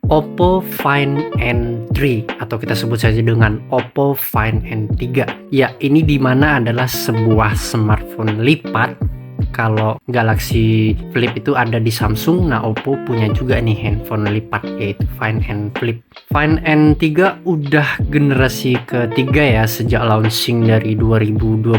Oppo Find N3 atau kita sebut saja dengan Oppo Find N3. Ya, ini dimana adalah sebuah smartphone lipat. Kalau Galaxy Flip itu ada di Samsung, nah Oppo punya juga nih handphone lipat yaitu Find N Flip. Find N3 udah generasi ketiga ya, sejak launching dari 2021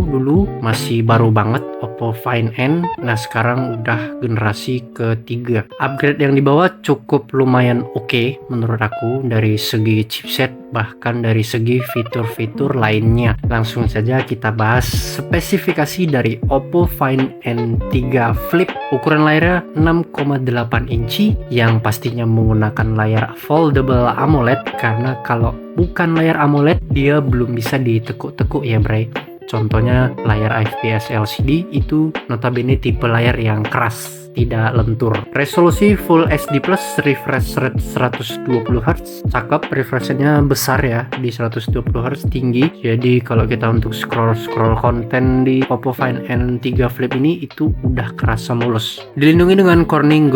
dulu masih baru banget Oppo Find N. Nah sekarang udah generasi ketiga. Upgrade yang dibawa cukup lumayan oke menurut aku dari segi chipset bahkan dari segi fitur-fitur lainnya. Langsung saja kita bahas spesifikasi dari Oppo Find N3 Flip. Ukuran layarnya 6,8 inci yang pastinya menggunakan layar foldable AMOLED, karena kalau bukan layar AMOLED dia belum bisa ditekuk-tekuk ya bray. Contohnya layar IPS LCD itu notabene tipe layar yang keras, tidak lentur. Resolusi Full HD Plus, refresh rate 120Hz. Cakep, refreshnya besar ya, di 120Hz tinggi. Jadi kalau kita untuk scroll konten di Oppo Find N3 Flip ini itu udah kerasa mulus. Dilindungi dengan Corning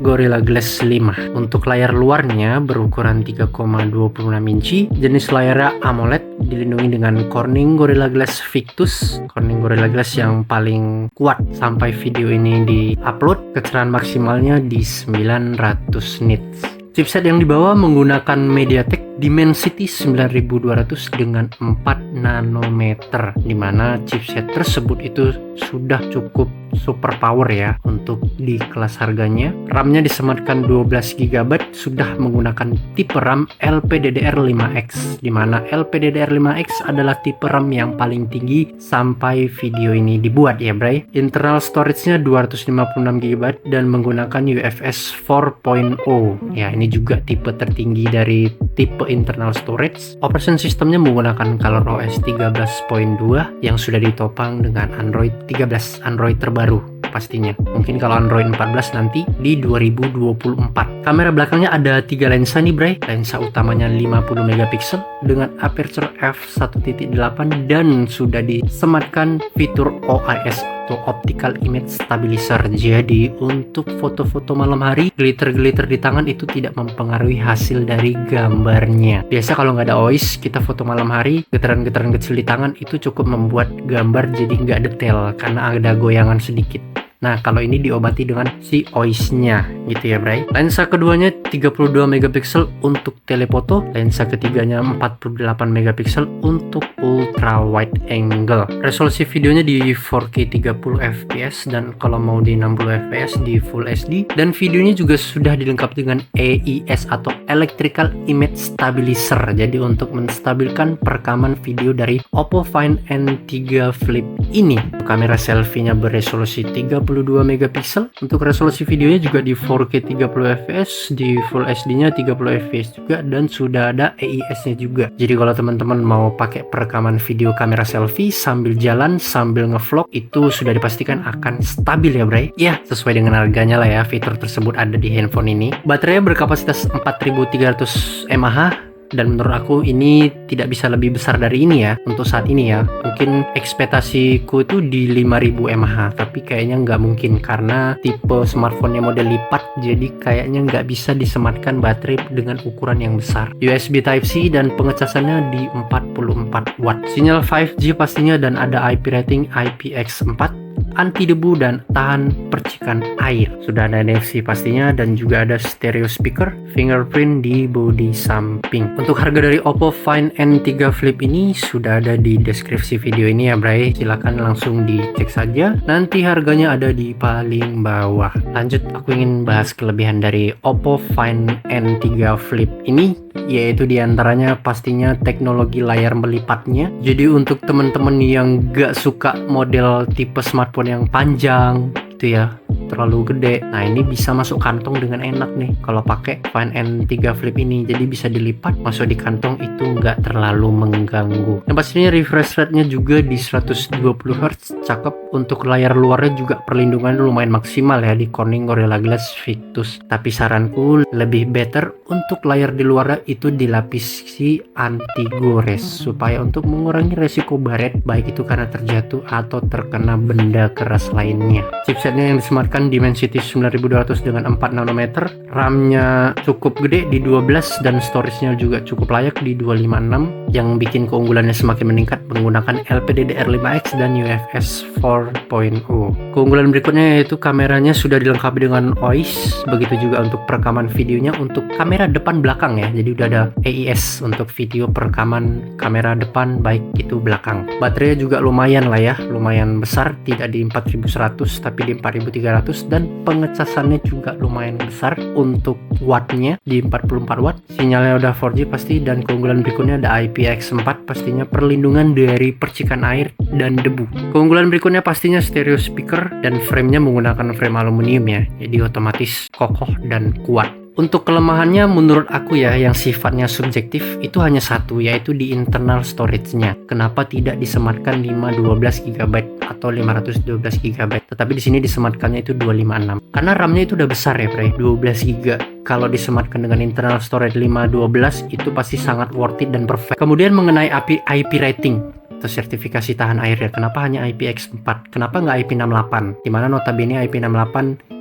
Gorilla Glass 5. Untuk layar luarnya berukuran 3,26 inci. Jenis layarnya AMOLED, dilindungi dengan Corning Gorilla Glass Victus. Corning Gorilla Glass yang paling kuat sampai video ini di-upload. Kecerahan maksimalnya di 900 nits. Chipset yang dibawa menggunakan MediaTek Dimensity 9200 dengan 4 nanometer, dimana chipset tersebut itu sudah cukup super power ya untuk di kelas harganya. RAM-nya disematkan 12 GB, sudah menggunakan tipe RAM LPDDR5X, dimana LPDDR5X adalah tipe RAM yang paling tinggi sampai video ini dibuat ya bray. Internal storage-nya 256 GB dan menggunakan UFS 4.0. Ya, ini juga tipe tertinggi dari tipe internal storage. Operation sistemnya menggunakan ColorOS 13.2 yang sudah ditopang dengan Android 13, Android terbaru pastinya. Mungkin kalau Android 14 nanti di 2024. Kamera belakangnya ada 3 lensa nih bray. Lensa utamanya 50 megapiksel dengan aperture f1.8 dan sudah disematkan fitur OIS atau Optical Image Stabilizer. Jadi untuk foto-foto malam hari, glitter-glitter di tangan itu tidak mempengaruhi hasil dari gambarnya. Biasa kalau nggak ada OIS, kita foto malam hari, getaran-getaran kecil di tangan itu cukup membuat gambar jadi nggak detail karena ada goyangan sedikit. Nah kalau ini diobati dengan si OIS-nya gitu ya bray. Lensa keduanya 32 megapiksel untuk telefoto, lensa ketiganya 48 megapiksel untuk ultra wide angle. Resolusi videonya di 4K 30 fps dan kalau mau di 60 fps di Full HD, dan videonya juga sudah dilengkapi dengan EIS atau Electrical Image Stabilizer. Jadi untuk menstabilkan perekaman video dari Oppo Find N3 Flip ini. Kamera selfie-nya beresolusi 32 megapiksel. Untuk resolusi videonya juga di 4K 30 fps, di Full HD-nya 30 fps juga, dan sudah ada EIS-nya juga. Jadi kalau teman-teman mau pakai perekaman video kamera selfie sambil jalan, sambil ngevlog, itu sudah dipastikan akan stabil ya bray. Ya, sesuai dengan harganya lah ya, fitur tersebut ada di handphone ini. Baterainya berkapasitas 4300 mAh. Dan menurut aku ini tidak bisa lebih besar dari ini ya untuk saat ini ya. Mungkin ekspektasiku itu di 5000 mAh, tapi kayaknya nggak mungkin karena tipe smartphone yang model lipat, jadi kayaknya nggak bisa disematkan baterai dengan ukuran yang besar. USB Type-C dan pengecasannya di 44 watt. Sinyal 5G pastinya dan ada IP rating IPX4, anti debu dan tahan percikan air. Sudah ada NFC pastinya dan juga ada stereo speaker, fingerprint di bodi samping. Untuk harga dari Oppo Find N3 Flip ini sudah ada di deskripsi video ini ya bray. Silahkan langsung dicek saja. Nanti harganya ada di paling bawah. Lanjut, aku ingin bahas kelebihan dari Oppo Find N3 Flip ini, yaitu diantaranya pastinya teknologi layar melipatnya. Jadi untuk teman-teman yang gak suka model tipe smartphone yang panjang gitu ya, terlalu gede, nah ini bisa masuk kantong dengan enak nih kalau pakai Find N3 Flip ini. Jadi bisa dilipat, masuk di kantong, itu nggak terlalu mengganggu. Yang pastinya refresh rate-nya juga di 120Hz, cakep. Untuk layar luarnya juga perlindungan lumayan maksimal ya di Corning Gorilla Glass Victus. Tapi saranku lebih better untuk layar di luarnya itu dilapisi anti gores supaya untuk mengurangi resiko baret, baik itu karena terjatuh atau terkena benda keras lainnya. Chipset chipsetnya yang disematkan Dimensity 9200 dengan 4 nanometer, RAM-nya cukup gede di 12 dan storage-nya juga cukup layak di 256 yang bikin keunggulannya semakin meningkat menggunakan LPDDR5X dan UFS 4.0. Keunggulan berikutnya yaitu kameranya sudah dilengkapi dengan OIS, begitu juga untuk perekaman videonya untuk kamera depan belakang ya. Jadi udah ada AIS untuk video perekaman kamera depan baik itu belakang. Baterainya juga lumayan lah ya, lumayan besar, tidak di 4100 tapi di 4300, dan pengecasannya juga lumayan besar untuk wattnya di 44 watt. Sinyalnya udah 4G pasti, dan keunggulan berikutnya ada IPX4, pastinya perlindungan dari percikan air dan debu. Keunggulan berikutnya pastinya stereo speaker, dan framenya menggunakan frame aluminium ya, jadi otomatis kokoh dan kuat. Untuk kelemahannya menurut aku ya yang sifatnya subjektif itu hanya satu, yaitu di internal storage-nya. Kenapa tidak disematkan 512 GB atau 512 GB, tetapi di sini disematkannya itu 256. Karena RAM-nya itu udah besar ya, Bre, 12 GB. Kalau disematkan dengan internal storage 512 itu pasti sangat worth it dan perfect. Kemudian mengenai IP rating atau sertifikasi tahan air ya, kenapa hanya IPX4? Kenapa nggak IP68? Dimana notabene IP68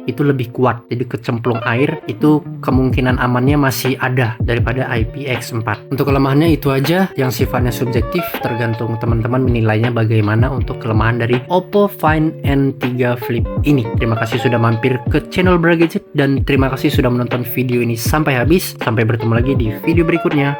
itu lebih kuat, jadi kecemplung air itu kemungkinan amannya masih ada daripada IPX4. Untuk kelemahannya itu aja yang sifatnya subjektif, tergantung teman-teman menilainya bagaimana untuk kelemahan dari Oppo Find N3 Flip ini. Terima kasih sudah mampir ke channel Bragadget, dan terima kasih sudah menonton video ini sampai habis. Sampai bertemu lagi di video berikutnya.